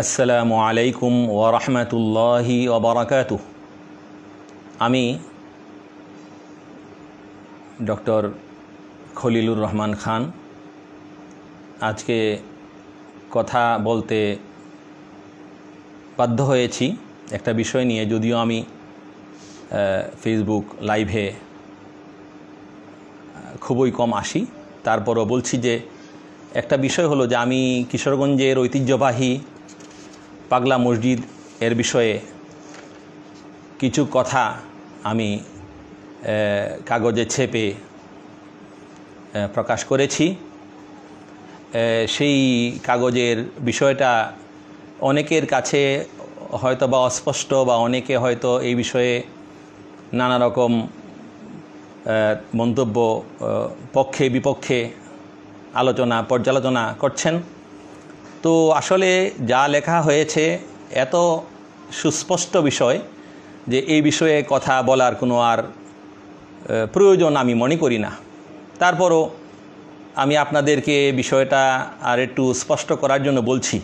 আসসালামু আলাইকুম ওয়া রাহমাতুল্লাহি ওয়া বারাকাতুহু। আমি ডক্টর খলিলুর রহমান খান আজকে কথা বলতে বাধ্য হয়েছি একটা বিষয় নিয়ে। যদিও আমি ফেসবুক লাইভে খুবই কম আসি, তারপরও বলছি যে একটা বিষয় হলো যে আমি কিশোরগঞ্জের ঐতিহ্যবাহী পাগলা মসজিদ এর বিষয়ে কিছু কথা আমি কাগজে ছেপে প্রকাশ করেছি। সেই কাগজের বিষয়টা অনেকের কাছে হয়তো বা অস্পষ্ট, বা অনেকে হয়তো এই বিষয়ে নানা রকম মন্তব্য পক্ষে বিপক্ষে পর্যালোচনা করছেন। তো আসলে যা লেখা হয়েছে এত সুস্পষ্ট বিষয় যে এই বিষয়ে কথা বলার কোনো আর প্রয়োজন আমি মনে করি না। তারপরও আমি আপনাদেরকে বিষয়টা আর একটু স্পষ্ট করার জন্য বলছি।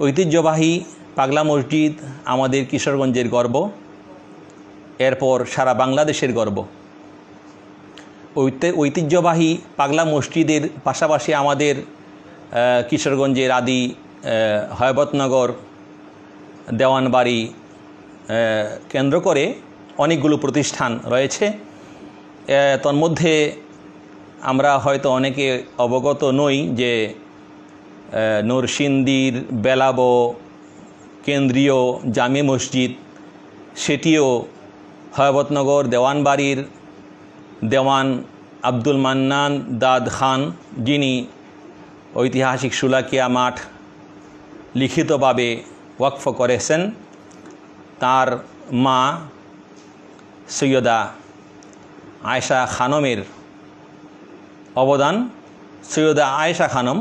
ঐতিহ্যবাহী পাগলা মসজিদ আমাদের কিশোরগঞ্জের গর্ব, এরপর সারা বাংলাদেশের গর্ব। ঐতিহ্যবাহী পাগলা মসজিদের পাশাপাশি আমাদের কিশোরগঞ্জের আদি হয়বতনগর, দেওয়ানবাড়ি কেন্দ্র করে অনেকগুলো প্রতিষ্ঠান রয়েছে। তন্মধ্যে আমরা হয়তো অনেকে অবগত নই যে নরসিংদীর বেলাবো কেন্দ্রীয় জামে মসজিদ, সেটিও হয়বতনগর দেওয়ানবাড়ির দেওয়ান আব্দুল মান্নান দাদ খান, যিনি ঐতিহাসিক শুলাকিয়া মাঠ লিখিতভাবে ওয়াকফ করেছেন, তার মা সৈয়দা আয়েশা খানমের অবদান। সৈয়দা আয়েশা খানম,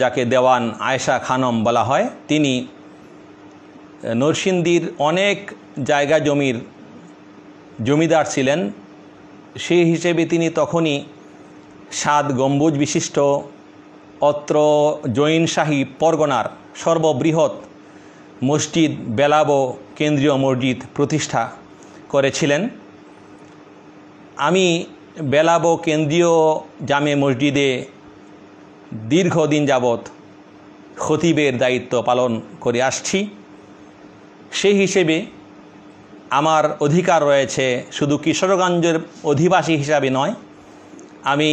যাকে দেওয়ান আয়েশা খানম বলা হয়, তিনি নরসিংদীর অনেক জায়গা জমির জমিদার ছিলেন। সেই হিসেবে তিনি তখনই 7 গম্বুজ বিশিষ্ট অত্র জৈনশাহী পরগনার সর্ববৃহৎ মসজিদ বেলাবো কেন্দ্রীয় মসজিদ প্রতিষ্ঠা করেছিলেন। আমি বেলাবো কেন্দ্রীয় জামে মসজিদে দীর্ঘদিন যাবৎ খতিবের দায়িত্ব পালন করে আসছি। সেই হিসেবে আমার অধিকার রয়েছে শুধু কিশোরগঞ্জের অধিবাসী হিসাবে নয়, আমি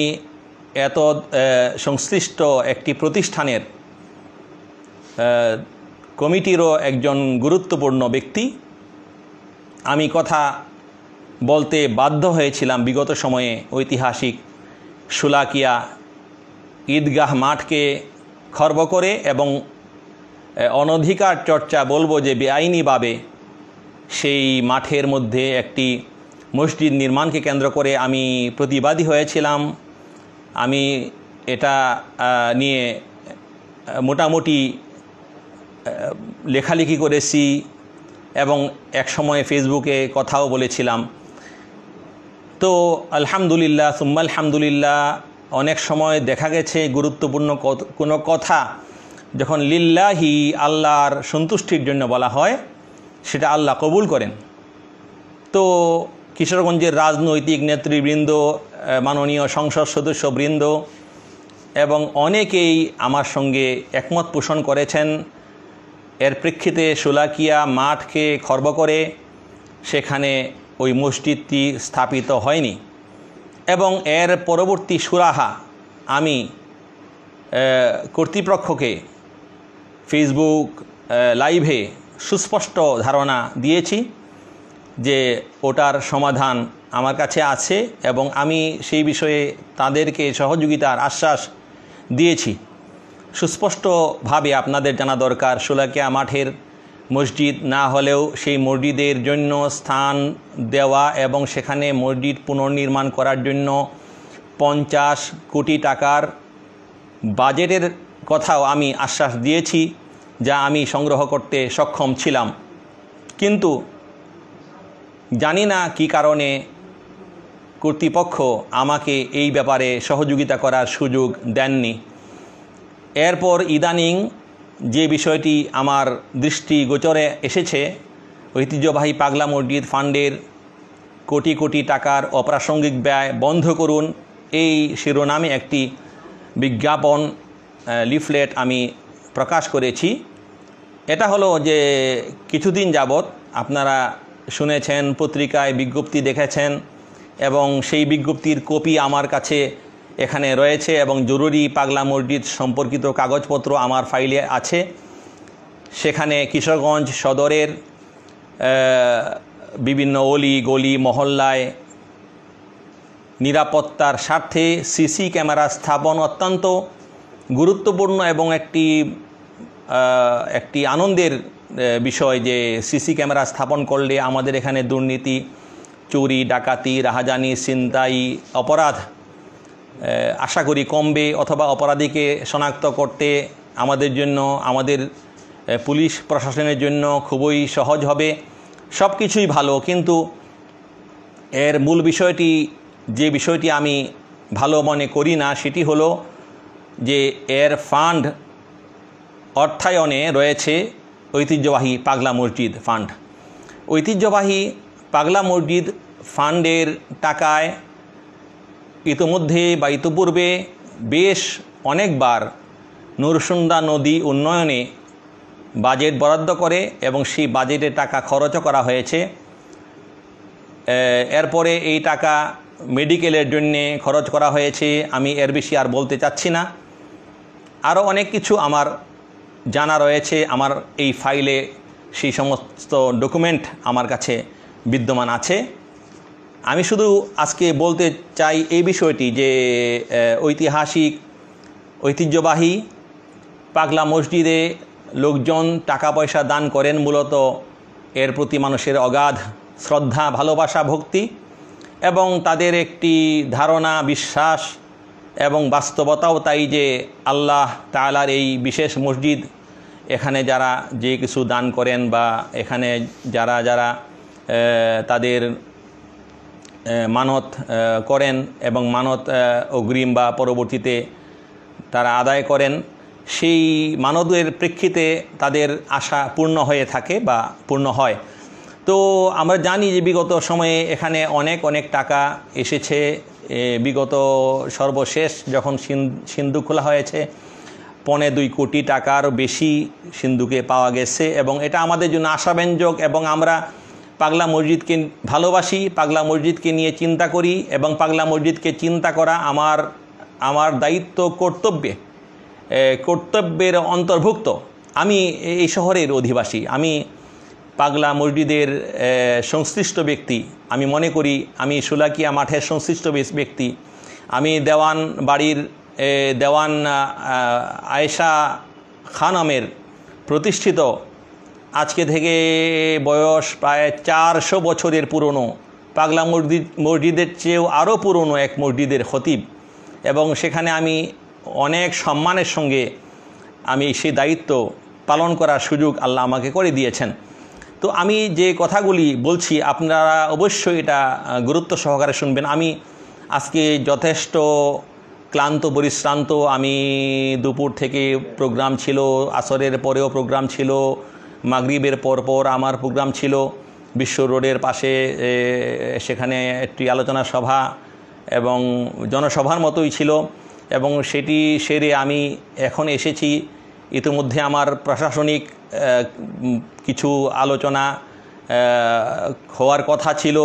এত সংশ্লিষ্ট একটি প্রতিষ্ঠানের কমিটিরও একজন গুরুত্বপূর্ণ ব্যক্তি। আমি কথা বলতে বাধ্য হয়েছিলাম বিগত সময়ে ঐতিহাসিক শুলাকিয়া ঈদগাহ মাঠকে খর্ব করে, এবং অনধিকার চর্চা বলবো যে বেআইনিভাবে সেই মাঠের মধ্যে একটি মসজিদ নির্মাণকে কেন্দ্র করে আমি প্রতিবাদী হয়েছিলাম। আমি এটা নিয়ে মোটামুটি লেখালেখি করেছি এবং এক সময় ফেসবুকে কথাও বলেছিলাম। তো আলহামদুলিল্লাহ সুম্মা আলহামদুলিল্লাহ, অনেক সময় দেখা গেছে গুরুত্বপূর্ণ কোনো কথা যখন লিল্লাহি আল্লাহর সন্তুষ্টির জন্য বলা হয়, সেটা আল্লাহ কবুল করেন। তো কিশোরগঞ্জের রাজনৈতিক নেতৃবৃন্দ, মাননীয় সংসদ সদস্যবৃন্দ এবং অনেকেই আমার সঙ্গে একমত পোষণ করেছেন। এর প্রেক্ষিতে শুলাকিয়া মাঠকে খর্ব করে সেখানে ওই মসজিদটি স্থাপিত হয়নি, এবং এর পরবর্তী সুরাহা আমি কর্তৃপক্ষকে ফেসবুক লাইভে সুস্পষ্ট ধারণা দিয়েছি যে ওটার সমাধান আমার কাছে আছে, এবং আমি সেই বিষয়ে তাদেরকে সহযোগিতার আশ্বাস দিয়েছি। সুস্পষ্টভাবে আপনাদের জানা দরকার, শুলাকিয়া মাঠের মসজিদ না হলেও সেই মসজিদের জন্য স্থান দেওয়া এবং সেখানে মসজিদ পুনর্নির্মাণ করার জন্য 50 কোটি টাকার বাজেটের কথাও আমি আশ্বাস দিয়েছি, যা আমি সংগ্রহ করতে সক্ষম ছিলাম। কিন্তু জানি না কী কারণে কর্তৃপক্ষ আমাকে এই ব্যাপারে সহযোগিতা করার সুযোগ দেননি। এরপর ইদানিং যে বিষয়টি আমার দৃষ্টিগোচরে এসেছে, ঐতিহ্যবাহী পাগলা মসজিদ ফান্ডের কোটি কোটি টাকার অপ্রাসঙ্গিক ব্যয় বন্ধ করুন, এই শিরোনামে একটি বিজ্ঞাপন লিফলেট আমি প্রকাশ করেছি। এটা হলো যে কিছুদিন যাবৎ আপনারা শুনেছেন, পত্রিকায় বিজ্ঞপ্তি দেখেছেন এবং সেই বিজ্ঞপ্তির কপি আমার কাছে এখানে রয়েছে এবং জরুরি পাগলা মসজিদ সম্পর্কিত কাগজপত্র আমার ফাইলে আছে। সেখানে কিশোরগঞ্জ সদরের বিভিন্ন অলি গলি মহল্লায় নিরাপত্তার স্বার্থে সিসি ক্যামেরা স্থাপন অত্যন্ত গুরুত্বপূর্ণ এবং একটি আনন্দের বিষয় যে সিসি ক্যামেরা স্থাপন করলে আমাদের এখানে দুর্নীতি, চুরি, ডাকাতি, রাহাজানি, ছিনতাই, অপরাধ আশা করি কমবে, অথবা অপরাধীকে শনাক্ত করতে আমাদের জন্য, আমাদের পুলিশ প্রশাসনের জন্য খুবই সহজ হবে। সব কিছুই ভালো, কিন্তু এর মূল বিষয়টি, যে বিষয়টি আমি ভালো মনে করি না, সেটি হলো যে এর ফান্ড অর্থায়নে রয়েছে ঐতিহ্যবাহী পাগলা মসজিদ ফান্ড। ঐতিহ্যবাহী পাগলা মসজিদ ফান্ডের টাকায় ইতোমধ্যে বা ইতোপূর্বে বেশ অনেকবার নুরসুন্দা নদী উন্নয়নে বাজেট বরাদ্দ করে এবং সেই বাজেটে টাকা খরচও করা হয়েছে। এরপরে এই টাকা মেডিকেলের জন্যে খরচ করা হয়েছে। আমি এর বেশি আর বলতে চাচ্ছি না। আরও অনেক কিছু আমার জানা রয়েছে, আমার এই ফাইলে সেই সমস্ত ডকুমেন্ট আমার কাছে বিদ্যমান আছে। আমি শুধু আজকে বলতে চাই এই বিষয়টি যে ঐতিহ্যবাহী পাগলা মসজিদে লোকজন টাকা পয়সা দান করেন মূলত এর প্রতি মানুষের অগাধ শ্রদ্ধা, ভালোবাসা, ভক্তি এবং তাদের একটি ধারণা, বিশ্বাস এবং বাস্তবতাও তাই যে আল্লাহ তাআলার এই বিশেষ মসজিদ, এখানে যারা যে কিছু দান করেন বা এখানে যারা যারা তাদের মানত করেন এবং মানত অগ্রিম বা পরবর্তীতে তারা আদায় করেন, সেই মানতের প্রেক্ষিতে তাদের আশা পূর্ণ হয়ে থাকে বা পূর্ণ হয়। তো আমরা জানি যে বিগত সময়ে এখানে অনেক টাকা এসেছে। বিগত সর্বশেষ যখন সিন্ধুক খোলা হয়েছে 2.25 কোটি টাকার বেশি সিন্ধুকে পাওয়া গেছে এবং এটা আমাদের জন্য আশাব্যঞ্জক এবং আমরা পাগলা মসজিদকে ভালোবাসি, পাগলা মসজিদকে নিয়ে চিন্তা করি এবং পাগলা মসজিদকে চিন্তা করা আমার দায়িত্ব, কর্তব্যের অন্তর্ভুক্ত। আমি এই শহরের অধিবাসী, আমি পাগলা মসজিদের সংশ্লিষ্ট ব্যক্তি। আমি মনে করি আমি শোলাকিয়া মাঠের সংশ্লিষ্ট ব্যক্তি। আমি দেওয়ান বাড়ির দেওয়ান আয়েশা খানমের প্রতিষ্ঠিত, আজকে থেকে বয়স প্রায় 400 বছরের পুরনো, পাগলা মসজিদের চেয়েও আরও পুরনো এক মসজিদের খতিব এবং সেখানে আমি অনেক সম্মানের সঙ্গে আমি সেই দায়িত্ব পালন করার সুযোগ আল্লাহ আমাকে করে দিয়েছেন। তো আমি যে কথাগুলি বলছি আপনারা অবশ্যই এটা গুরুত্ব সহকারে শুনবেন। আমি আজকে যথেষ্ট ক্লান্ত পরিশ্রান্ত। আমি দুপুর থেকে প্রোগ্রাম ছিল, আসরের পরেও প্রোগ্রাম ছিল, মাগরিবের পর আমার প্রোগ্রাম ছিল বিশ্ব রোডের পাশে, সেখানে একটি আলোচনা সভা এবং জনসভার মতোই ছিল এবং সেটি সেরে আমি এখন এসেছি। ইতিমধ্যে আমার প্রশাসনিক কিছু আলোচনা হওয়ার কথা ছিল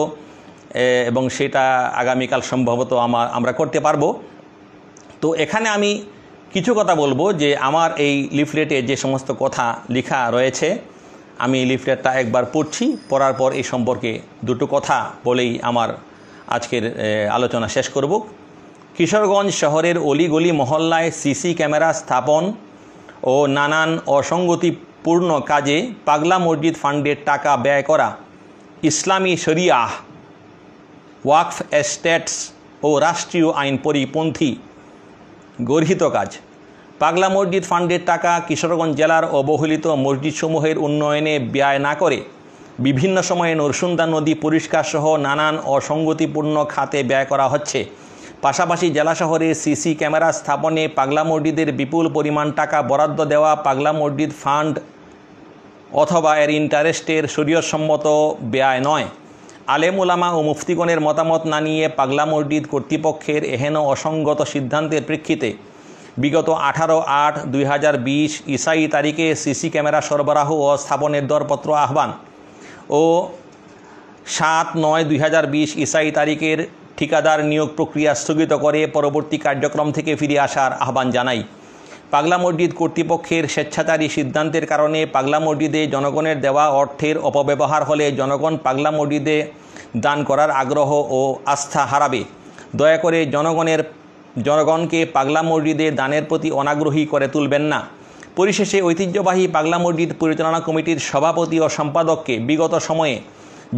এবং সেটা আগামীকাল সম্ভবত আমরা করতে পারবো। তো এখানে আমি কিছু কথা বলবো যে আমার এই লিফলেটে যে সমস্ত কথা লেখা রয়েছে, আমি লিফলেটটা একবার পড়ছি, পড়ার পর এই সম্পর্কে দুটো কথা বলেই আমার আজকের আলোচনা শেষ করব। কিশোরগঞ্জ শহরের অলিগলি মহল্লায় সিসি ক্যামেরা স্থাপন ও নানান অসঙ্গতিপূর্ণ কাজে পাগলা মসজিদ ফান্ডের টাকা ব্যয় করা ইসলামী শরিয়াহ, ওয়াকফ এস্টেটস ও রাষ্ট্রীয় আইন পরিপন্থী গর্হিত কাজ। পাগলা মসজিদ ফান্ডের টাকা কিশোরগঞ্জ জেলার অবহেলিত মসজিদসমূহের উন্নয়নে ব্যয় না করে বিভিন্ন সময়ে নরসুন্দা নদী পরিষ্কার সহ নানান অসঙ্গতিপূর্ণ খাতে ব্যয় করা হচ্ছে। পাশাপাশি জেলা শহরে সিসি ক্যামেরা স্থাপনে পাগলা মসজিদের বিপুল পরিমাণ টাকা বরাদ্দ দেওয়া পাগলা মসজিদ ফান্ড অথবা এর ইন্টারেস্টের শরীয়তসম্মত ব্যয় নয়। আলেম ওলামা ও মুফতিগণের মতামত না নিয়ে পাগলা মসজিদ কর্তৃপক্ষের এহেন অসঙ্গত সিদ্ধান্তের প্রেক্ষিতে বিগত 18/8/2020 ইসাই তারিখে সিসি ক্যামেরা সরবরাহ ও স্থাপনের দরপত্র আহ্বান ও 7/9/2020 ইসাই তারিখের ঠিকাদার নিয়োগ প্রক্রিয়া স্থগিত করে পরবর্তী কার্যক্রম থেকে ফিরে আসার আহ্বান জানাই। পাগলা মসজিদ কর্তৃপক্ষের স্বেচ্ছাচারী সিদ্ধান্তের কারণে পাগলা মসজিদে জনগণের দেওয়া অর্থের অপব্যবহার হলে জনগণ পাগলা মসজিদে দান করার আগ্রহ ও আস্থা হারাবে। দয়া করে জনগণকে পাগলা মসজিদে দানের প্রতি অনাগ্রহী করে তুলবেন না। পরিশেষে ঐতিহ্যবাহী পাগলা মসজিদ পরিচালনা কমিটির সভাপতি ও সম্পাদককে বিগত সময়ে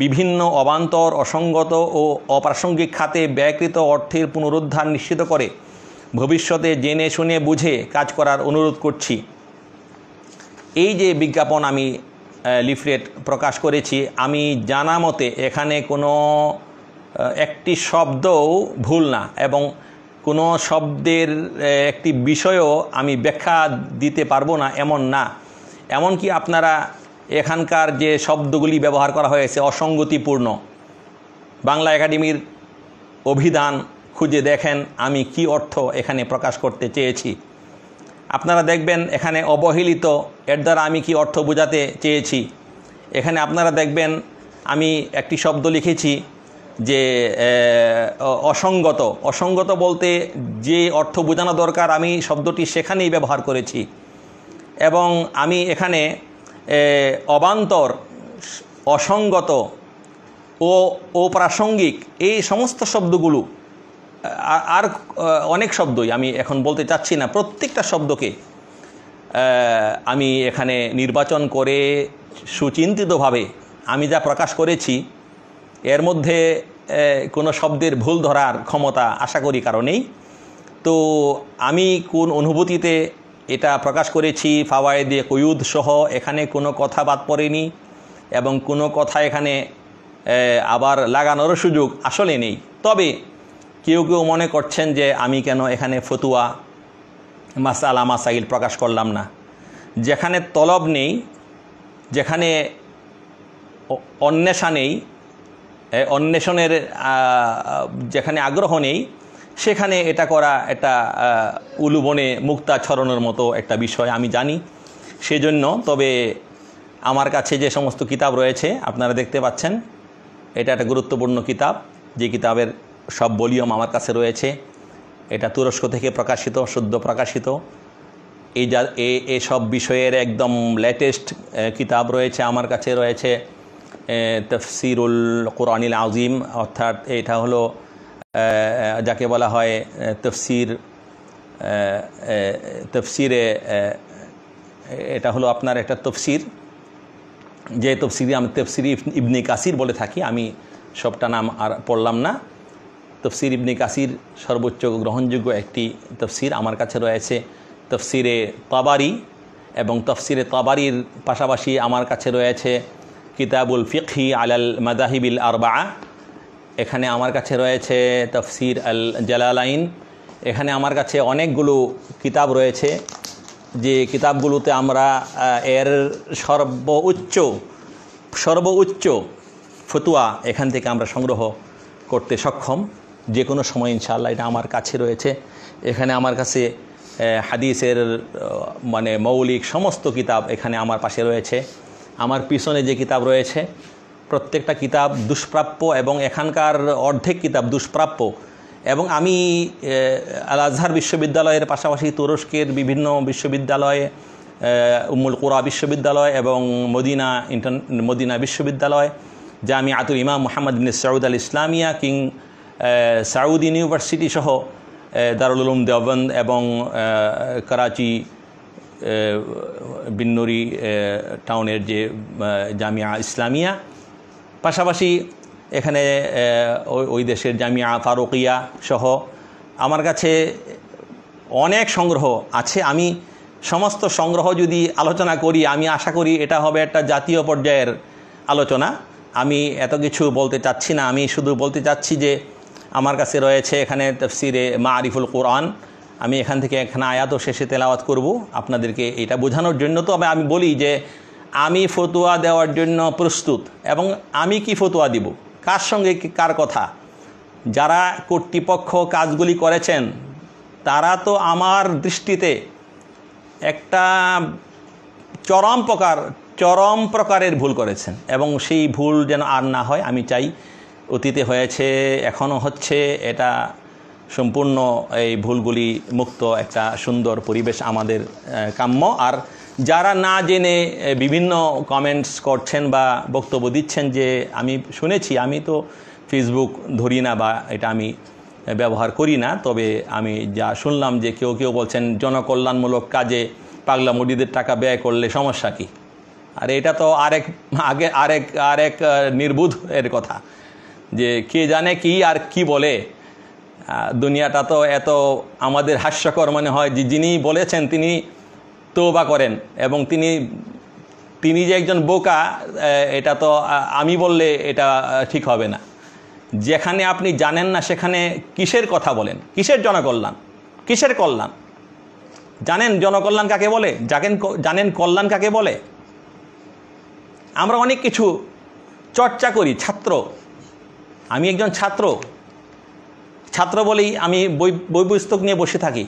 বিভিন্ন অবান্তর, অসঙ্গত ও অপ্রাসঙ্গিক খাতে ব্যয়কৃত অর্থের পুনরুদ্ধার নিশ্চিত করে ভবিষ্যতে জেনে শুনে বুঝে কাজ করার অনুরোধ করছি। এই যে বিজ্ঞাপন আমি লিফলেট প্রকাশ করেছি, আমি জানা মতে এখানে কোনো একটি শব্দও ভুল না এবং কোনো শব্দের একটি বিষয়ও আমি ব্যাখ্যা দিতে পারবো না এমন না। এমনকি আপনারা এখানকার যে শব্দগুলি ব্যবহার করা হয়েছে অসঙ্গতিপূর্ণ, বাংলা একাডেমির অভিধান খুঁজে দেখেন আমি কি অর্থ এখানে প্রকাশ করতে চেয়েছি। আপনারা দেখবেন এখানে অবহেলিত এর দ্বারা আমি কি অর্থ বোঝাতে চেয়েছি। এখানে আপনারা দেখবেন আমি একটি শব্দ লিখেছি যে অসঙ্গত বলতে যে অর্থ বোঝানো দরকার আমি শব্দটি সেখানেই ব্যবহার করেছি। এবং আমি এখানে অবান্তর, অসঙ্গত ও অপ্রাসঙ্গিক এই সমস্ত শব্দগুলো আর অনেক শব্দই আমি এখন বলতে চাচ্ছি না, প্রত্যেকটা শব্দকে আমি এখানে নির্বাচন করে সুচিন্তিতভাবে আমি যা প্রকাশ করেছি এর মধ্যে কোনো শব্দের ভুল ধরার ক্ষমতা আশা করি কারণেই। তো আমি কোন অনুভূতিতে এটা প্রকাশ করেছি ফাওয়ায়েদে কুয়ুদ সহ এখানে কোনো কথা বাদ পড়েনি এবং কোনো কথা এখানে আবার লাগানোর সুযোগ আসলে নেই। তবে কেউ মনে করছেন যে আমি কেন এখানে ফতুয়া মাসালা মাসাইল প্রকাশ করলাম না। যেখানে তলব নেই, যেখানে অন্বেষা নেই, অন্বেষণের যেখানে আগ্রহ নেই, সেখানে এটা করা একটা উলুবনে মুক্তা ছড়ানোর মতো একটা বিষয় আমি জানি। সেজন্য তবে আমার কাছে যে সমস্ত কিতাব রয়েছে আপনারা দেখতে পাচ্ছেন, এটা একটা গুরুত্বপূর্ণ কিতাব, যে কিতাবের সব ভলিউম আমার কাছে রয়েছে। এটা তুরস্ক থেকে প্রকাশিত, শুদ্ধ প্রকাশিত। এই সব বিষয়ের একদম লেটেস্ট কিতাব রয়েছে আমার কাছে। রয়েছে তফসিরুল কুরআনিল আযীম, অর্থাৎ এটা হলো যাকে বলা হয় তফসিরে, এটা হলো আপনার একটা তফসির, যে তফসিরে আমি তফসির ইবনে কাসির বলে থাকি। আমি সবটা নাম আর পড়লাম না। তফসির ইবনে কাসির সর্বোচ্চ গ্রহণযোগ্য একটি তফসির আমার কাছে রয়েছে। তফসিরে তাবারি, এবং তফসিরে তাবারির পাশাপাশি আমার কাছে রয়েছে কিতাবুল ফিকহি আলাল মাযাহিবিল আরবাআ। এখানে আমার কাছে রয়েছে তফসির আল জালালাইন। এখানে আমার কাছে অনেকগুলো কিতাব রয়েছে, যে কিতাবগুলোতে আমরা এর সর্বোচ্চ ফতুয়া এখান থেকে আমরা সংগ্রহ করতে সক্ষম যে কোনো সময় ইনশাআল্লাহ। এটা আমার কাছে রয়েছে। এখানে আমার কাছে হাদিসের মানে মৌলিক সমস্ত কিতাব এখানে আমার পাশে রয়েছে। আমার পিছনে যে কিতাব রয়েছে প্রত্যেকটা কিতাব দুষ্প্রাপ্য, এবং এখানকার অর্ধেক কিতাব দুষ্প্রাপ্য। এবং আমি আল আজহার বিশ্ববিদ্যালয়ের পাশাপাশি তুরস্কের বিভিন্ন বিশ্ববিদ্যালয়ে, উম্মুল কুরা বিশ্ববিদ্যালয় এবং মদিনা বিশ্ববিদ্যালয়, জামিআতুল ইমাম মুহাম্মদ বিন সৌদ আল ইসলামিয়া, কিং সাউদ ইউনিভার্সিটি সহ দারুল উলুম দেওবন্দ এবং করাচি বিন্নুরি টাউনের যে জামিয়া ইসলামিয়া, পাশাপাশি এখানে ওই দেশের জামিয়া ফারুকিয়া সহ আমার কাছে অনেক সংগ্রহ আছে। আমি সমস্ত সংগ্রহ যদি আলোচনা করি, আমি আশা করি এটা হবে একটা জাতীয় পর্যায়ের আলোচনা। আমি এত কিছু বলতে চাচ্ছি না, আমি শুধু বলতে চাচ্ছি যে আমার কাছে রয়েছে এখানে তাফসিরে মারিফুল কোরআন। আমি এখান থেকে এখানে আয়াতও শেষে তেলাওয়াত করব আপনাদেরকে এটা বোঝানোর জন্য। তবে আমি বলি যে আমি ফতোয়া দেওয়ার জন্য প্রস্তুত, এবং আমি কি ফতোয়া দিব, কার সঙ্গে কার কথা। যারা কর্তৃপক্ষ কাজগুলি করেছেন তারা তো আমার দৃষ্টিতে একটা চরম প্রকারের ভুল করেছেন, এবং সেই ভুল যেন আর না হয় আমি চাই। অতীতে হয়েছে, এখনও হচ্ছে, এটা সম্পূর্ণ এই ভুলগুলি মুক্ত একটা সুন্দর পরিবেশ আমাদের কাম্য। আর যারা না জেনে বিভিন্ন কমেন্টস করছেন বা বক্তব্য দিচ্ছেন, যে আমি শুনেছি, আমি তো ফেসবুক ধরি না বা এটা আমি ব্যবহার করি না, তবে আমি যা শুনলাম যে কেউ বলছেন জনকল্যাণমূলক কাজে পাগলা মুরিদের টাকা ব্যয় করলে সমস্যা কী। আর এটা তো আরেক নির্বুধ এর কথা, যে কে জানে কি আর কি বলে। দুনিয়াটা তো এত আমাদের হাস্যকর মনে হয় যে যিনি বলেছেন তিনি তওবা করেন, এবং তিনি যে একজন বোকা, এটা তো আমি বললে এটা ঠিক হবে না। যেখানে আপনি জানেন না সেখানে কিসের কথা বলেন, কিসের জনকল্যাণ, কিসের কল্যাণ? জানেন জনকল্যাণ কাকে বলে? জানেন কল্যাণ কাকে বলে? আমরা অনেক কিছু চর্চা করি। আমি একজন ছাত্র বলেই আমি বই পুস্তক নিয়ে বসে থাকি,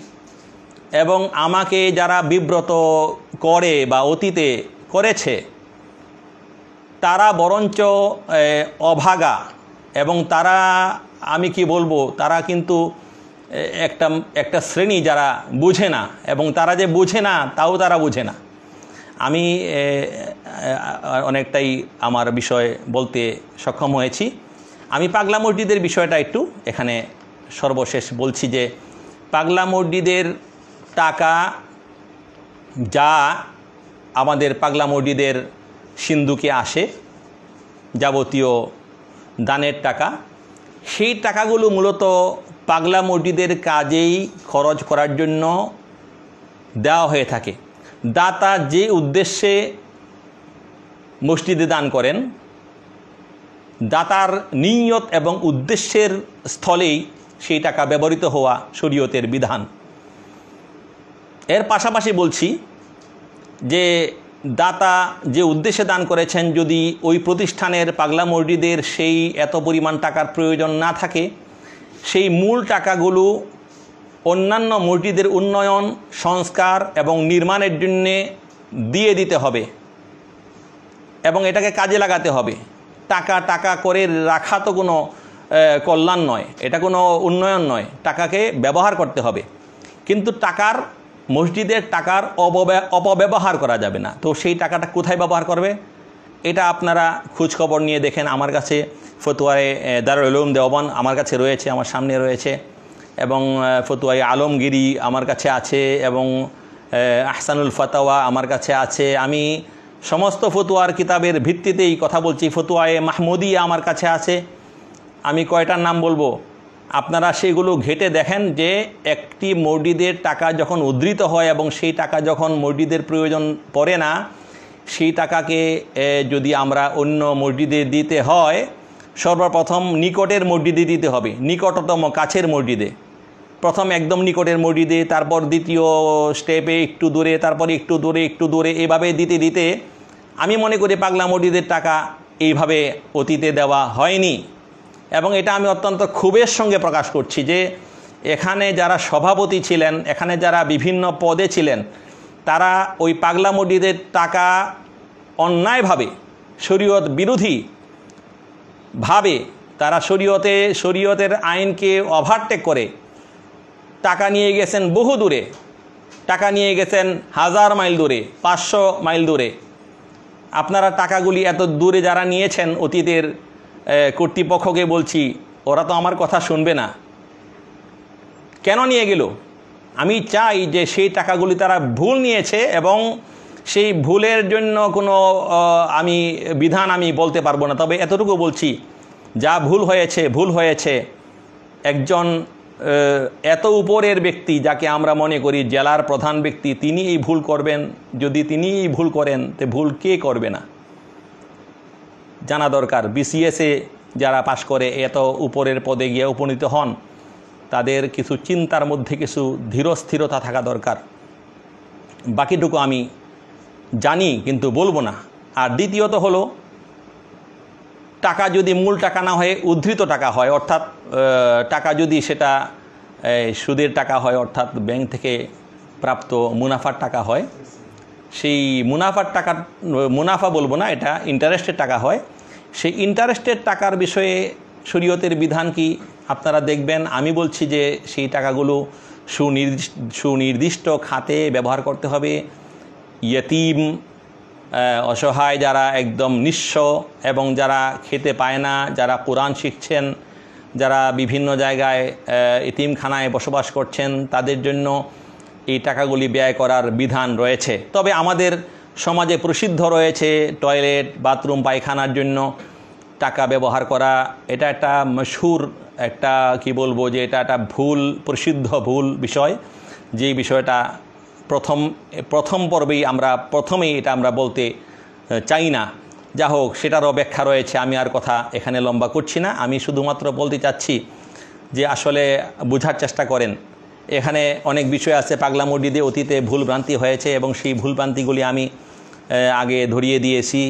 এবং আমাকে যারা বিব্রত করে বা অতীতে করেছে তারা বরঞ্চ অভাগা, এবং তারা আমি কি বলবো, তারা কিন্তু একটা শ্রেণী যারা বুঝে না, এবং তারা যে বুঝে না তাও তারা বুঝে না। আমি অনেকটাই আমার বিষয় বলতে সক্ষম হয়েছি। আমি পাগলা মসজিদের বিষয়টা একটু এখানে সর্বশেষ বলছি, যে পাগলা মসজিদের টাকা যা আমাদের পাগলা মসজিদের সিন্ধুকে আসে, যাবতীয় দানের টাকা, সেই টাকাগুলো মূলত পাগলা মসজিদের কাজেই খরচ করার জন্য দেওয়া হয়ে থাকে। দাতা যে উদ্দেশ্যে মসজিদে দান করেন, দাতার নিয়ত এবং উদ্দেশ্যের স্থলেই সেই টাকা ব্যবহৃত হওয়া শরীয়তের বিধান। এর পাশাপাশি বলছি যে দাতা যে উদ্দেশ্যে দান করেছেন, যদি ওই প্রতিষ্ঠানের পাগলা মসজিদের সেই এত পরিমাণ টাকার প্রয়োজন না থাকে, সেই মূল টাকাগুলো অন্যান্য মসজিদের উন্নয়ন, সংস্কার এবং নির্মাণের জন্যে দিয়ে দিতে হবে, এবং এটাকে কাজে লাগাতে হবে। টাকা করে রাখা তো কোনো কল্যাণ নয়, এটা কোনো উন্নয়ন নয়। টাকাকে ব্যবহার করতে হবে, কিন্তু মসজিদের টাকার অপব্যবহার করা যাবে না। তো সেই টাকাটা কোথায় ব্যবহার করবে, এটা আপনারা খোঁজখবর নিয়ে দেখেন। আমার কাছে ফতোয়ায়ে দারুল উলুম দেওবন্দ আমার কাছে রয়েছে, আমার সামনে রয়েছে, এবং ফতোয়ায়ে আলমগিরি আমার কাছে আছে, এবং আহসানুল ফাতাওয়া আমার কাছে আছে। আমি সমস্ত ফতোয়ার কিতাবের ভিত্তিতেই কথা বলছি। ফতোয়ায়ে মাহমুদিয়া আমার কাছে আছে। আমি কয়টার নাম বলবো, আপনারা সেগুলো ঘেটে দেখেন যে একটি মসজিদের টাকা যখন উদ্ধৃত হয় এবং সেই টাকা যখন মসজিদের প্রয়োজন পড়ে না, সেই টাকাকে যদি আমরা অন্য মসজিদে দিতে হয়, সর্বপ্রথম নিকটের মসজিদে দিতে হবে, নিকটতম কাছের মসজিদে। প্রথম একদম নিকটের মসজিদে, তারপর দ্বিতীয় স্টেপে একটু দূরে, তারপরে একটু দূরে, এভাবে দিতে দিতে আমি মনে করি পাগলা মসজিদের টাকা এইভাবে অতীতে দেওয়া হয়নি। এবং এটা আমি অত্যন্ত ক্ষোভের সঙ্গে প্রকাশ করছি যে এখানে যারা সভাপতি ছিলেন, এখানে যারা বিভিন্ন পদে ছিলেন, তারা ওই পাগলা মসজিদের টাকা অন্যায়ভাবে, শরীয়ত বিরোধী ভাবে তারা শরীয়তের আইনকে ওভারটেক করে টাকা নিয়ে গেছেন বহু দূরে, টাকা নিয়ে গেছেন 1000 মাইল দূরে, 500 মাইল দূরে। আপনারা টাকাগুলি এত দূরে যারা নিয়েছেন, অতীতের কর্তৃপক্ষকে বলছি, ওরা তো আমার কথা শুনবে না। কেন নিয়ে গেল? আমি চাই যে সেই টাকাগুলি তারা ভুল নিয়েছে, এবং সেই ভুলের জন্য কোনো বিধান আমি বলতে পারবো না। তবে এতটুকু বলছি, যা ভুল হয়েছে একজন এত উপরের ব্যক্তি, যাকে আমরা মনে করি জেলার প্রধান ব্যক্তি, তিনি এই ভুল করবেন। যদি তিনি এই ভুল করেন, তো ভুল কে করবে না জানা দরকার। বিসিএসে যারা পাশ করে এত উপরের পদে গিয়ে উপনীত হন, তাদের কিছু চিন্তার মধ্যে কিছু ধীরস্থিরতা থাকা দরকার। বাকিটুকু আমি জানি কিন্তু বলবো না। আর দ্বিতীয়ত হলো, টাকা যদি মূল টাকা না হয়ে উদ্ধৃত টাকা হয়, অর্থাৎ টাকা যদি সেটা সুদের টাকা হয়, অর্থাৎ ব্যাংক থেকে প্রাপ্ত মুনাফার টাকা হয়, সেই মুনাফা বলবো না, এটা ইন্টারেস্টের টাকা হয়, সেই ইন্টারেস্টের টাকার বিষয়ে শরীয়তের বিধান কি আপনারা দেখবেন। আমি বলছি যে সেই টাকাগুলো সুনির্দিষ্ট খাতে ব্যবহার করতে হবে। ইয়তীম, অসহায়, যারা একদম নিঃস্ব এবং যারা খেতে পায় না, যারা কোরআন শিখছেন, যারা বিভিন্ন জায়গায় এতিমখানায় বসবাস করছেন, তাদের জন্য এই টাকাগুলি ব্যয় করার বিধান রয়েছে। তবে আমাদের সমাজে প্রসিদ্ধ রয়েছে টয়লেট, বাথরুম, পায়খানার জন্য টাকা ব্যবহার করা। এটা একটা মশহুর একটা বলবো যে এটা একটা প্রসিদ্ধ ভুল বিষয়, যেই বিষয়টা প্রথম পর্বেই প্রথমেই এটা আমরা বলতে চাই না। যা হোক, সেটারও ব্যাখ্যা রয়েছে, আমি আর কথা এখানে লম্বা করছি না। আমি শুধুমাত্র বলতে চাচ্ছি যে আসলে বোঝার চেষ্টা করেন, এখানে অনেক বিষয় আছে। পাগলা মসজিদে অতীতে ভুলভ্রান্তি হয়েছে এবং সেই ভুলভ্রান্তিগুলি আমি আগে ধরিয়ে দিয়েছি।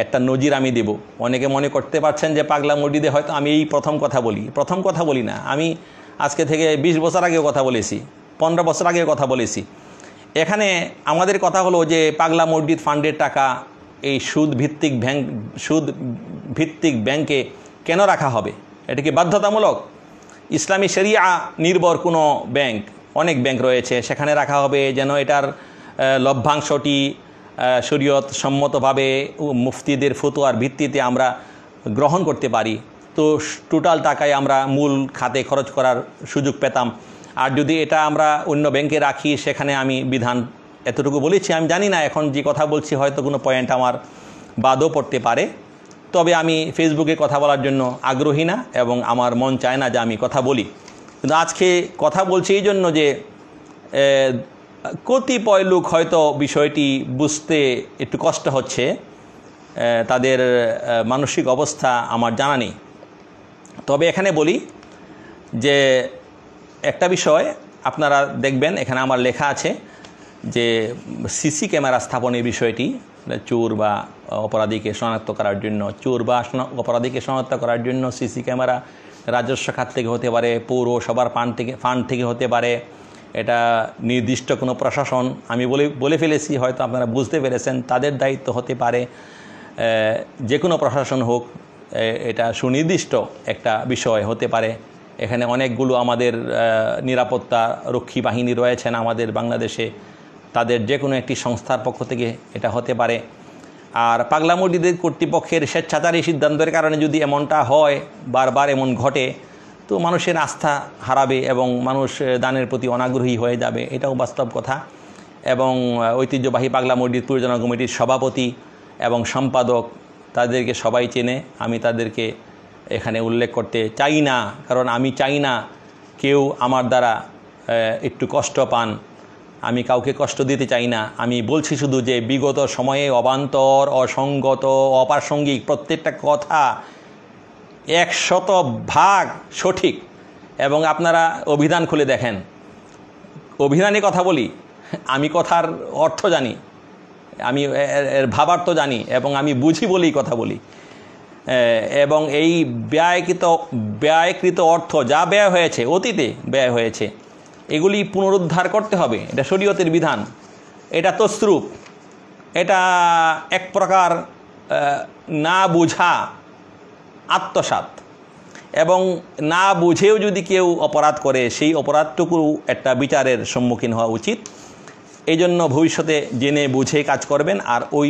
একটা নজির আমি দেব। অনেকে মনে করতে পারছেন যে পাগলা মসজিদে হয়তো আমি এই প্রথম কথা বলি না। আমি আজকে থেকে 20 বছর আগেও কথা বলেছি, 15 বছর আগেও কথা বলেছি। এখানে আমাদের কথা হলো যে পাগলা মসজিদ ফান্ডের টাকা এই সুদ ভিত্তিক ব্যাংকে কেন রাখা হবে? এটা কি বাধ্যতামূলক? ইসলামী শরিয়া নির্ভর কোনো ব্যাংক, অনেক ব্যাংক রয়েছে, সেখানে রাখা হবে যেন এটার লভ্যাংশটি শরীয়ত সম্মতভাবে মুফতিদের ফতোয়ার ভিত্তিতে আমরা গ্রহণ করতে পারি। তো টোটাল টাকায় আমরা মূল খাতে খরচ করার সুযোগ পেতাম। আর যদি এটা আমরা অন্য ব্যাংকে রাখি, সেখানে আমি বিধান এতটুকু বলেছি। আমি জানি না এখন যে কথা বলছি হয়তো কোনো পয়েন্ট আমার বাদও পড়তে পারে, তবে আমি ফেসবুকে কথা বলার জন্য আগ্রহী না এবং আমার মন চায় না যে আমি কথা বলি। কিন্তু আজকে কথা বলছি এই জন্য যে কতিপয় লোক হয়তো বিষয়টি বুঝতে একটু কষ্ট হচ্ছে, তাদের মানসিক অবস্থা আমার জানা নেই। তবে এখানে বলি যে একটা বিষয় আপনারা দেখবেন, এখানে আমার লেখা আছে যে সিসি ক্যামেরা স্থাপনের বিষয়টি, চোর বা অপরাধীকে শনাক্ত করার জন্য, অপরাধীকে শনাক্ত করার জন্য সিসি ক্যামেরা রাজস্ব খাত থেকে হতে পারে, পৌরসভার ফান্ড থেকে হতে পারে, এটা নির্দিষ্ট কোনো প্রশাসন, আমি বলে ফেলেছি, হয়তো আপনারা বুঝতে পেরেছেন, তাদের দায়িত্ব হতে পারে। যে কোনো প্রশাসন হোক, এটা সুনির্দিষ্ট একটা বিষয় হতে পারে। এখানে অনেকগুলো আমাদের নিরাপত্তা রক্ষী বাহিনী রয়েছেন আমাদের বাংলাদেশে, তাদের যে কোনো একটি সংস্থার পক্ষ থেকে এটা হতে পারে। আর পাগলা মসজিদের কর্তৃপক্ষের স্বেচ্ছাচারী সিদ্ধান্তের কারণে যদি এমনটা হয়, বারবার এমন ঘটে, তো মানুষের আস্থা হারাবে এবং মানুষ দানের প্রতি অনাগ্রহী হয়ে যাবে, এটাও বাস্তব কথা। এবং ঐতিহ্যবাহী পাগলা মসজিদ পরিচালনা কমিটির সভাপতি এবং সম্পাদক, তাদেরকে সবাই চেনে, আমি তাদেরকে এখানে উল্লেখ করতে চাই না, কারণ আমি চাই না কেউ আমার দ্বারা একটু কষ্ট পান, আমি কাউকে কষ্ট দিতে চাই না। আমি বলছি শুধু যে বিগত সময়ে অবান্তর, অসঙ্গত, অপ্রাসঙ্গিক প্রত্যেকটা কথা 100% সঠিক। এবং আপনারা অভিধান খুলে দেখেন, অভিধানে কথা বলি, আমি কথার অর্থ জানি, আমি এর ভাবার্থ জানি এবং আমি বুঝি বলেই কথা বলি। এবং এই ব্যয়কৃত অর্থ যা ব্যয় হয়েছে, অতীতে ব্যয় হয়েছে, এগুলি পুনরুদ্ধার করতে হবে। এটা শরীয়তের বিধান, এটা তসরুপ, এটা এক প্রকার না বুঝা আত্মসাৎ। এবং না বুঝেও যদি কেউ অপরাধ করে, সেই অপরাধটুকু একটা বিচারের সম্মুখীন হওয়া উচিত। এই জন্য ভবিষ্যতে জেনে বুঝে কাজ করবেন। আর ওই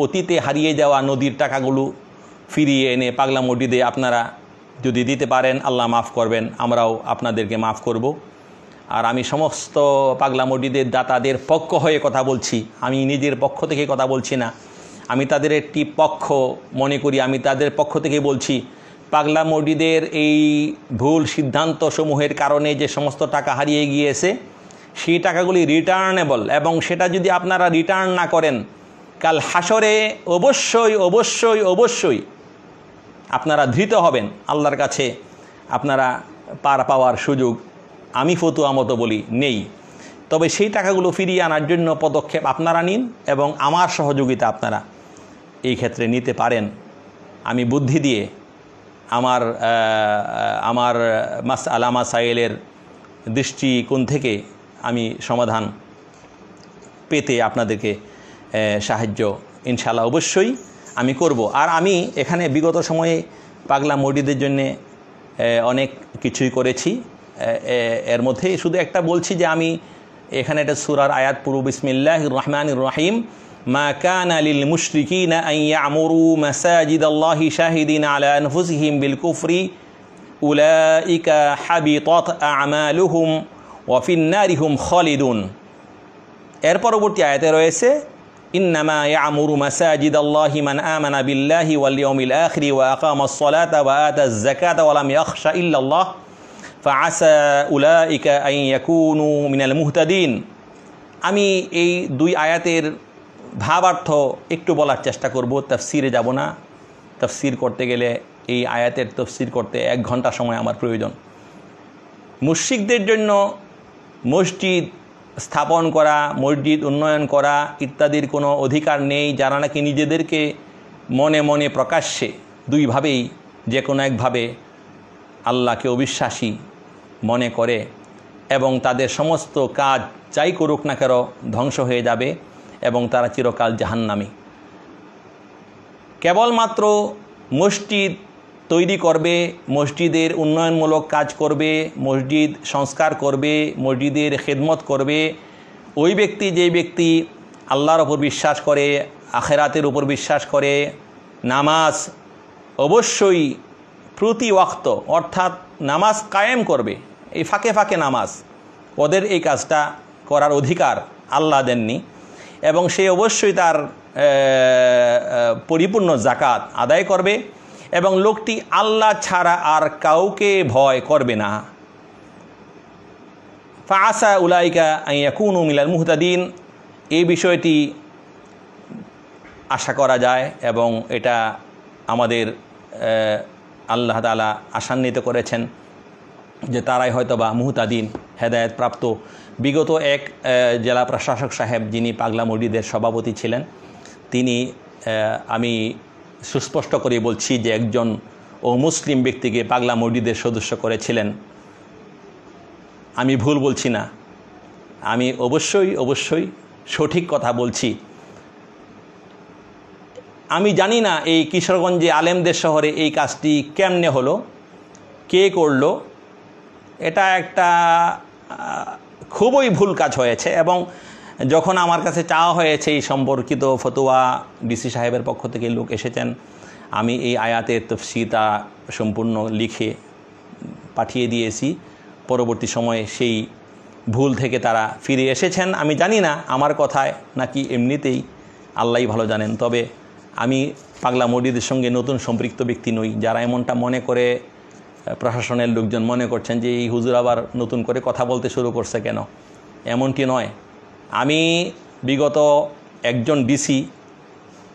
অতীতে হারিয়ে যাওয়া নদীর টাকাগুলো ফিরিয়ে এনে পাগলা মসজিদে আপনারা যদি দিতে পারেন, আল্লাহ মাফ করবেন, আমরাও আপনাদেরকে মাফ করব। আর আমি সমস্ত পাগলা মসজিদের দাতাদের পক্ষ হয়ে কথা বলছি, আমি নিজের পক্ষ থেকে কথা বলছি না। আমি তাদের একটি পক্ষ মনে করি, আমি তাদের পক্ষ থেকে বলছি, পাগলা মসজিদের এই ভুল সিদ্ধান্তসমূহের কারণে যে সমস্ত টাকা হারিয়ে গিয়েছে, সেই টাকাগুলি রিটার্নেবল। এবং সেটা যদি আপনারা রিটার্ন না করেন, কাল হাসরে অবশ্যই অবশ্যই অবশ্যই আপনারা ধৃত হবেন আল্লাহর কাছে, আপনারা পার পাওয়ার সুযোগ আমি ফতুয়া মতো বলি নেই। তবে সেই টাকাগুলো ফিরিয়ে আনার জন্য পদক্ষেপ আপনারা নিন এবং আমার সহযোগিতা আপনারা এই ক্ষেত্রে নিতে পারেন। আমি বুদ্ধি দিয়ে আমার মাসআলা মাসাইলের দৃষ্টিকোণ থেকে আমি সমাধান পেতে আপনাদেরকে সাহায্য ইনশাআল্লাহ অবশ্যই আমি করব। আর আমি এখানে বিগত সময়ে পাগলা মসজিদের জন্য অনেক কিছুই করেছি। এর মধ্যে শুধু একটা বলছি যে আমি এখানে একটা সূরার আয়াত পড়ব, বিসমিল্লাহির রহমানির রহিম, মা কানা লিল মুশরিকিনা আন ইয়ামুরু মাসাজিদাল্লাহি শাহিদিনা আলা আনফুসিহিম বিল কুফরি উলাইকা হাবিতাত আমালুহুম ওয়া ফিন নারি হুম খালিদুন। এর পরবর্তী আয়াতে রয়েছে ইন্নামা ইয়ামুরু মাসাজিদাল্লাহি মান আমানা বিল্লাহি ওয়াল ইয়াউমিল আখিরি ওয়া আকামাস সালাতা ওয়া আতাজ যাকাতা ওয়া লাম ইয়াখশা ইল্লাল্লাহ ফাআসা উলাইকা আন ইয়াকুনু মিনাল মুহতাদিন। আমি এই দুই আয়াতের ভাবার্থ একটু বলার চেষ্টা করব, তাফসিরে যাব না। তাফসির করতে গেলে এই আয়াতের তাফসির করতে 1 ঘন্টা সময় আমার প্রয়োজন। মুশরিকদের জন্য মসজিদ স্থাপন করা, মসজিদ উন্নয়ন করা ইত্যাদির কোনো অধিকার নেই, যারা নাকি নিজেদেরকে মনে মনে প্রকাশ্যে দুইভাবেই যে কোনো একভাবে আল্লাহকে অবিশ্বাসী মনে করে এবং তাদের সমস্ত কাজ যাই করুক না কেন ধ্বংস হয়ে যাবে এবং তারা চিরকাল জাহান্নামী। কেবলমাত্র মসজিদ তৈরি করবে, মসজিদের উন্নয়নমূলক কাজ করবে, মসজিদ সংস্কার করবে, মসজিদের খেদমত করবে ওই ব্যক্তি যে ব্যক্তি আল্লাহর ওপর বিশ্বাস করে, আখেরাতের উপর বিশ্বাস করে, নামাজ অবশ্যই প্রতি ওয়াক্ত অর্থাৎ নামাজ কায়েম করবে, এই ফাঁকে ফাঁকে নামাজ, ওদের এই কাজটা করার অধিকার আল্লাহ দেননি। এবং সে অবশ্যই তার পরিপূর্ণ যাকাত আদায় করবে এবং লোকটি আল্লাহ ছাড়া আর কাউকে ভয় করবে না। ফাআসা উলাইকা আন ইয়াকুনু মিনাল মুহতাদিন, এই বিষয়টি আশা করা যায় এবং এটা আমাদের আল্লাহ তাআলা আশান্বিত করেছেন যে তারাই হয়তোবা মুহতাদিন, হেদায়েত প্রাপ্ত। বিগত এক জেলা প্রশাসক সাহেব যিনি পাগলা মসজিদের সভাপতি ছিলেন, তিনি আমি সুস্পষ্ট করে বলছি যে একজন মুসলিম ব্যক্তিকে পাগলা মসজিদের সদস্য করেছিলেন। আমি ভুল বলছি না, আমি অবশ্যই সঠিক কথা বলছি। আমি জানি না এই কিশোরগঞ্জে আলেমদের শহরে এই কাজটি কেমনে হলো, কে করলো, এটা একটা খুবই ভুল কাজ হয়েছে। এবং যখন আমার কাছে চাওয়া হয়েছে এই সম্পর্কিত ফতোয়া, ডিসি সাহেবের পক্ষ থেকে লোক এসেছেন, আমি এই আয়াতের তাফসীরটা সম্পূর্ণ লিখে পাঠিয়ে দিয়েছি। পরবর্তী সময়ে সেই ভুল থেকে তারা ফিরে এসেছেন। আমি জানি না আমার কথায় নাকি এমনিতেই আল্লাহই ভালো জানেন। তবে আমি পাগলা মসজিদের সঙ্গে নতুন সম্পৃক্ত ব্যক্তি নই। যারা এমনটা মনে করে, প্রশাসনের লোকজন মনে করছেন যে এই হুজুর আবার নতুন করে কথা বলতে শুরু করছে কেন, এমনটি নয়। আমি বিগত একজন ডিসি,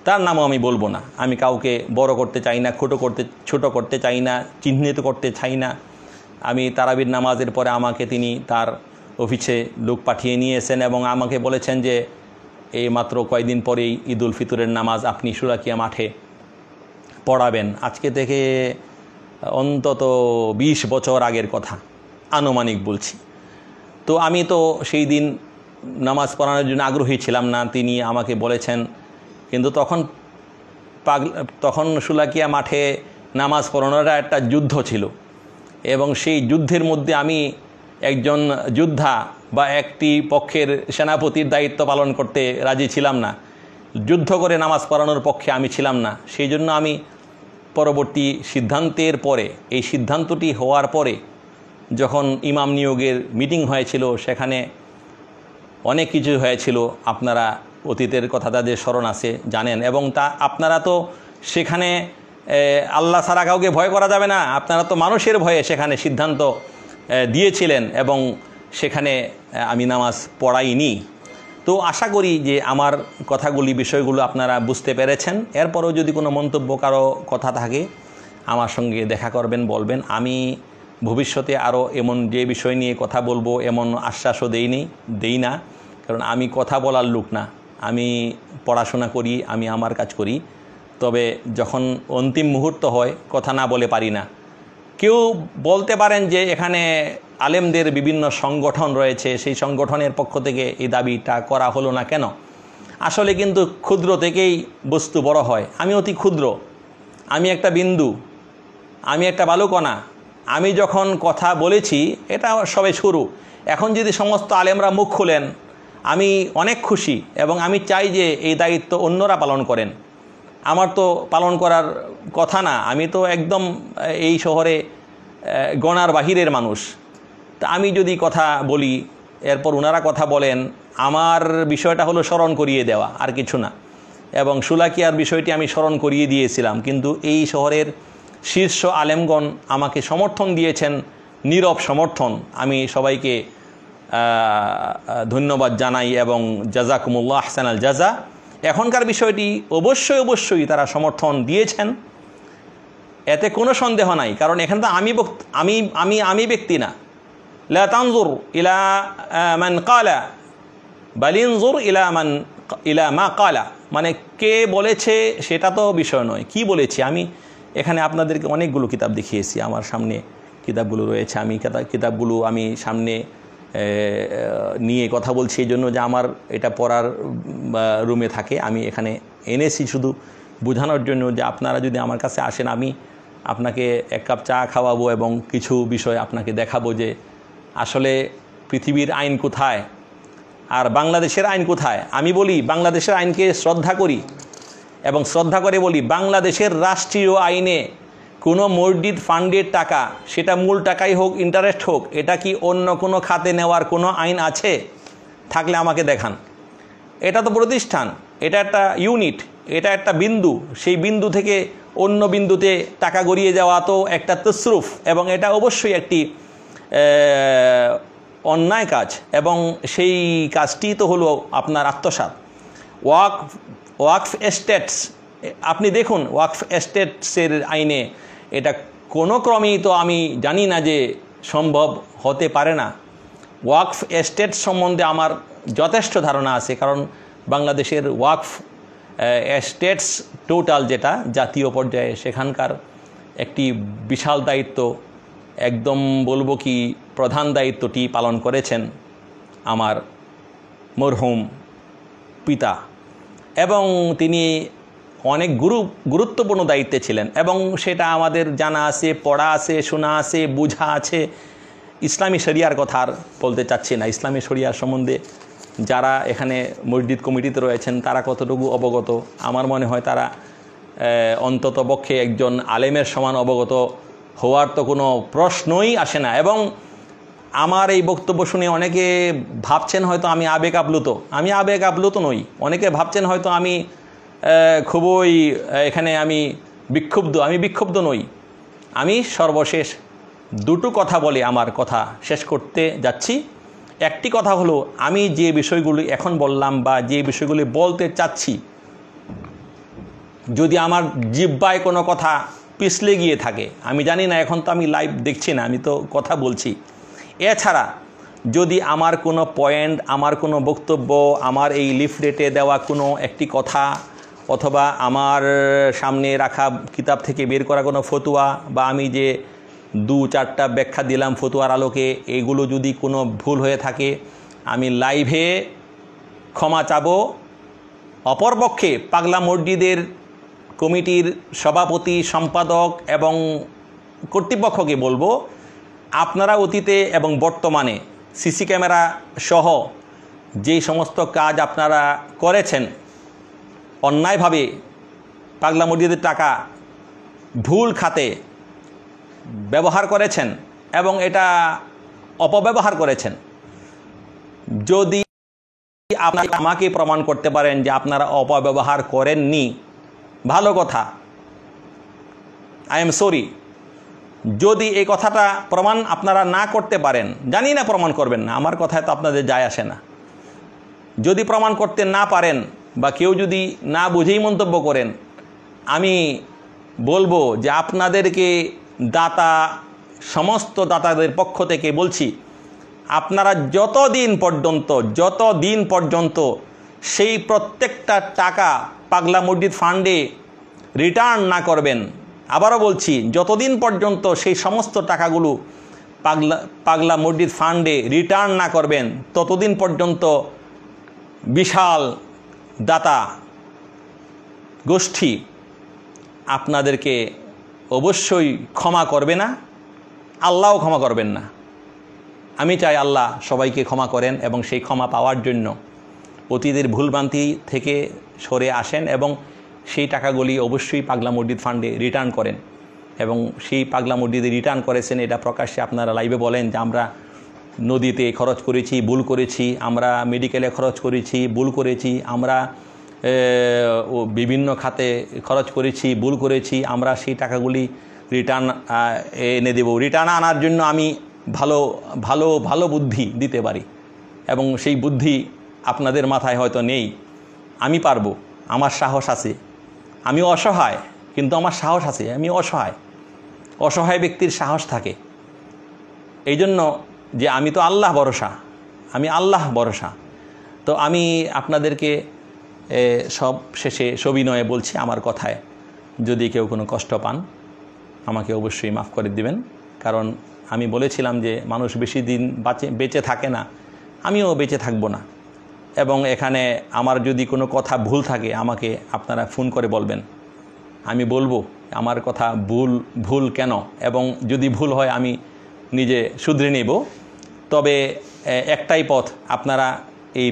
তার নামও আমি বলবো না, আমি কাউকে বড় করতে চাই না, ছোট করতে চাই না, চিহ্নিত করতে চাই না। আমি তারাবির নামাজের পরে আমাকে তিনি তার অফিসে লোক পাঠিয়ে নিয়েছেন এবং আমাকে বলেছেন যে এই মাত্র কয়েকদিন পরেই ঈদুল ফিতরের নামাজ আপনি সুরাকিয়া মাঠে পড়াবেন। আজকে থেকে অন্তত 20 বছর আগের কথা, আনুমানিক বলছি। তো আমি তো সেই দিন নামাজ পড়ানোর জন্য আগ্রহী ছিলাম না, তিনি আমাকে বলেছেন। কিন্তু তখন সুলাকিয়া মাঠে নামাজ পড়ানোটা একটা যুদ্ধ ছিল এবং সেই যুদ্ধের মধ্যে আমি একজন যোদ্ধা বা একটি পক্ষের সেনাপতির দায়িত্ব পালন করতে রাজি ছিলাম না। যুদ্ধ করে নামাজ পড়ানোর পক্ষে আমি ছিলাম না। সেই জন্য আমি পরবর্তী সিদ্ধান্তের পরে, এই সিদ্ধান্তটি হওয়ার পরে যখন ইমাম নিয়োগের মিটিং হয়েছিল, সেখানে অনেক কিছু হয়েছিল, আপনারা অতীতের কথা তাদের স্মরণ আছে, জানেন। এবং তা আপনারা তো সেখানে আল্লাহ ছাড়া কাউকে ভয় করা যাবে না, আপনারা তো মানুষের ভয়ে সেখানে সিদ্ধান্ত দিয়েছিলেন এবং সেখানে আমি নামাজ পড়াইনি। তো আশা করি যে আমার কথাগুলি, বিষয়গুলো আপনারা বুঝতে পেরেছেন। এরপরও যদি কোনো মন্তব্য, কারো কথা থাকে, আমার সঙ্গে দেখা করবেন, বলবেন। আমি ভবিষ্যতে আরও এমন যে বিষয় নিয়ে কথা বলবো এমন আশ্বাসও দেই না, কারণ আমি কথা বলার লোক না। আমি পড়াশোনা করি, আমি আমার কাজ করি, তবে যখন অন্তিম মুহূর্ত হয় কথা না বলে পারি না। কেউ বলতে পারেন যে এখানে আলেমদের বিভিন্ন সংগঠন রয়েছে, সেই সংগঠনের পক্ষ থেকে এই দাবিটা করা হলো না কেন? আসলে কিন্তু ক্ষুদ্র থেকেই বস্তু বড় হয়। আমি অতি ক্ষুদ্র, আমি একটা বিন্দু, আমি একটা বালুকণা। আমি যখন কথা বলেছি এটা সবে শুরু। এখন যদি সমস্ত আলেমরা মুখ খুলেন আমি অনেক খুশি, এবং আমি চাই যে এই দায়িত্ব অন্যরা পালন করেন। আমার তো পালন করার কথা না, আমি তো একদম এই শহরে গণার বাহিরের মানুষ। তা আমি যদি কথা বলি এরপর ওনারা কথা বলেন, আমার বিষয়টা হলো স্মরণ করিয়ে দেওয়া, আর কিছু না। এবং শোলাকিয়ার বিষয়টি আমি স্মরণ করিয়ে দিয়েছিলাম, কিন্তু এই শহরের শীর্ষ আলেমগণ আমাকে সমর্থন দিয়েছেন, নীরব সমর্থন। আমি সবাইকে ধন্যবাদ জানাই এবং জাজাকুমুল্লাহ আহসানাল জাজা। এখনকার বিষয়টি অবশ্যই তারা সমর্থন দিয়েছেন, এতে কোনো সন্দেহ নাই। কারণ এখানে তো আমি ব্যক্তি না। লা তানজুর ইলা মান কালা বাল ইনজুর ইলা মা কালা, মানে কে বলেছে সেটা তো বিষয় নয়, কি বলেছি। আমি এখানে আপনাদেরকে অনেকগুলো কিতাব দেখিয়েছি, আমার সামনে কিতাবগুলো রয়েছে। আমি কিতাবগুলো আমি সামনে নিয়ে কথা বলছি এই জন্য যে আমার এটা পড়ার রুমে থাকে। আমি এখানে এনেছি শুধু বোঝানোর জন্য যে আপনারা যদি আমার কাছে আসেন আমি আপনাকে এক কাপ চা খাওয়াবো এবং কিছু বিষয় আপনাকে দেখাবো যে আসলে পৃথিবীর আইন কোথায় আর বাংলাদেশের আইন কোথায়। আমি বলি বাংলাদেশের আইনকে শ্রদ্ধা করি, এবং শ্রদ্ধা করে বলি বাংলাদেশের রাষ্ট্রীয় আইনে কোনো মসজিদ ফান্ডের টাকা, সেটা মূল টাকাই হোক ইন্টারেস্ট হোক, এটা কি অন্য কোনো খাতে নেওয়ার কোনো আইন আছে? থাকলে আমাকে দেখান। এটা তো প্রতিষ্ঠান, এটা একটা ইউনিট, এটা একটা বিন্দু, সেই বিন্দু থেকে অন্য বিন্দুতে টাকা গড়িয়ে যাওয়া তো একটা তসরুফ, এবং এটা অবশ্যই একটি অন্যায় কাজ, এবং সেই কাজটি তো হলো আপনার আত্মসাৎ। ওয়াকফ এস্টেটস, আপনি দেখুন ওয়াকফ এস্টেটসের আইনে এটা কোনো ক্রমেই তো আমি জানি না যে সম্ভব হতে পারে না। ওয়াকফ এস্টেট সম্বন্ধে আমার যথেষ্ট ধারণা আছে, কারণ বাংলাদেশের ওয়াকফ এস্টেটস টোটাল যেটা জাতীয় পর্যায়ে, সেখানকার একটি বিশাল দায়িত্ব, একদম বলবো কি প্রধান দায়িত্বটি পালন করেছেন আমার মরহুম পিতা, এবং তিনি অনেক গুরুত্বপূর্ণ দায়িত্বে ছিলেন, এবং সেটা আমাদের জানা আছে, পড়া আছে, শোনা আছে, বোঝা আছে। ইসলামী শরিয়ার কথা আর বলতে চাচ্ছি না। ইসলামী শরিয়ার সম্বন্ধে যারা এখানে মসজিদ কমিটিতে রয়েছেন তারা কতটুকু অবগত, আমার মনে হয় তারা অন্তত পক্ষে একজন আলেমের সমান অবগত হওয়ার তো কোনো প্রশ্নই আসে না। এবং আমার এই বক্তব্য শুনে অনেকে ভাবছেন হয়তো আমি আবেগ আপ্লুত নই। অনেকে ভাবছেন হয়তো আমি খুবই এখানে আমি বিক্ষুব্ধ নই। আমি সর্বশেষ দুটো কথা বলে আমার কথা শেষ করতে যাচ্ছি। একটি কথা হলো, আমি যে বিষয়গুলি এখন বললাম বা যে বিষয়গুলি বলতে চাচ্ছি, যদি আমার জিহ্বায় কোনো কথা পিছলে গিয়ে থাকে, আমি জানি না, এখন তো আমি লাইভ দেখছি না, আমি তো কথা বলছি। এছাড়া যদি আমার কোনো পয়েন্ট, আমার কোনো বক্তব্য, আমার এই লিফলেটে দেওয়া কোনো একটি কথা, অথবা আমার সামনে রাখা কিতাব থেকে বের করা কোনো ফতুয়া, বা আমি যে 2-4টা ব্যাখ্যা দিলাম ফতুয়ার আলোকে, এগুলো যদি কোনো ভুল হয়ে থাকে আমি লাইভে ক্ষমা চাবো। অপরপক্ষে পাগলা মসজিদের কমিটির সভাপতি, সম্পাদক এবং কর্তৃপক্ষকে বলবো, আপনারা অতীতে এবং বর্তমানে সিসি ক্যামেরা সহ যেই সমস্ত কাজ আপনারা করেছেন, অন্যায়ভাবে পাগলা মসজিদের টাকা ভুল খাতে ব্যবহার করেছেন এবং এটা অপব্যবহার করেছেন, যদি আপনারা আমাকে প্রমাণ করতে পারেন যে আপনারা অপব্যবহার করেননি, ভালো কথা, আই এম সরি। যদি এই কথাটা প্রমাণ আপনারা না করতে পারেন, জানি না প্রমাণ করবেন না, আমার কথায় তো আপনাদের যায় আসে না। যদি প্রমাণ করতে না পারেন বা কেউ যদি না বুঝেই মন্তব্য করেন, আমি বলবো যে আপনাদেরকে সমস্ত দাতাদের পক্ষ থেকে বলছি, আপনারা যতদিন পর্যন্ত সেই প্রত্যেকটা টাকা পাগলা মসজিদ ফান্ডে রিটার্ন না করবেন, আবারও বলছি, যতদিন পর্যন্ত সেই সমস্ত টাকাগুলো পাগলা মসজিদ ফান্ডে রিটার্ন না করবেন, ততদিন পর্যন্ত বিশাল দাতা গোষ্ঠী আপনাদেরকে অবশ্যই ক্ষমা করবে না, আল্লাহও ক্ষমা করবেন না। আমি চাই আল্লাহ সবাইকে ক্ষমা করেন এবং সেই ক্ষমা পাওয়ার জন্য অতীতের ভুলভ্রান্তি থেকে সরে আসেন এবং সেই টাকাগুলি অবশ্যই পাগলা মসজিদ ফান্ডে রিটার্ন করেন। এবং সেই পাগলা মসজিদে রিটার্ন করেছেন এটা প্রকাশ্যে আপনারা লাইভে বলেন যে আমরা নদীতে খরচ করেছি, ভুল করেছি, আমরা মেডিকেলে খরচ করেছি, ভুল করেছি, আমরা বিভিন্ন খাতে খরচ করেছি, ভুল করেছি, আমরা সেই টাকাগুলি রিটার্ন এনে দেব। রিটার্ন আনার জন্য আমি ভালো ভালো ভালো বুদ্ধি দিতে পারি এবং সেই বুদ্ধি আপনাদের মাথায় হয়তো নেই। আমি পারবো, আমার সাহস আছে। আমি অসহায়, কিন্তু আমার সাহস আছে। আমি অসহায় ব্যক্তির সাহস থাকে। এই জন্য যে আমি তো আল্লাহ ভরসা। তো আমি আপনাদেরকে সব শেষে সবিনয়ে বলছি, আমার কথায় যদি কেউ কোনো কষ্ট পান আমাকে অবশ্যই মাফ করে দিবেন। কারণ আমি বলেছিলাম যে মানুষ বেশি দিন বেঁচে থাকে না, আমিও বেঁচে থাকবো না। এবং এখানে আমার যদি কোনো কথা ভুল থাকে আমাকে আপনারা ফোন করে বলবেন, আমি বলবো আমার কথা ভুল কেন, এবং যদি ভুল হয় আমি নিজে শুধরে নেব। তবে একটাই পথ, আপনারা এই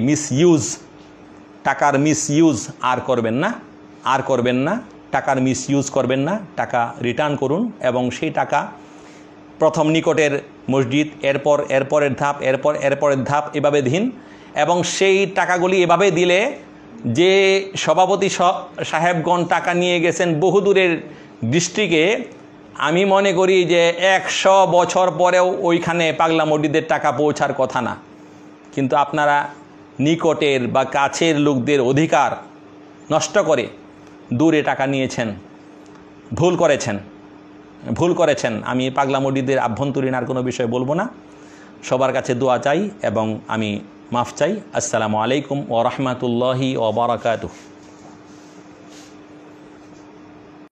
টাকার মিসইউজ আর করবেন না, টাকার মিসইউজ করবেন না, টাকা রিটার্ন করুন এবং সেই টাকা প্রথম নিকটের মসজিদ, এরপরের ধাপ এভাবে দিন। এবং সেই টাকাগুলি এভাবে দিলে যে সভাপতি সাহেবগণ টাকা নিয়ে গেছেন বহুদূরের ডিস্ট্রিক্টে, আমি মনে করি যে 100 বছর পরেও ওইখানে পাগলা মসজিদের টাকা পৌঁছার কথা না। কিন্তু আপনারা নিকটের বা কাছের লোকদের অধিকার নষ্ট করে দূরে টাকা নিয়েছেন, ভুল করেছেন। আমি পাগলা মসজিদের আভ্যন্তরীণ আর কোনো বিষয় বলবো না। সবার কাছে দোয়া চাই এবং আমি মাফ চাই। আসসালামু আলাইকুম ওয়া রাহমাতুল্লাহি ওয়া বারাকাতুহু।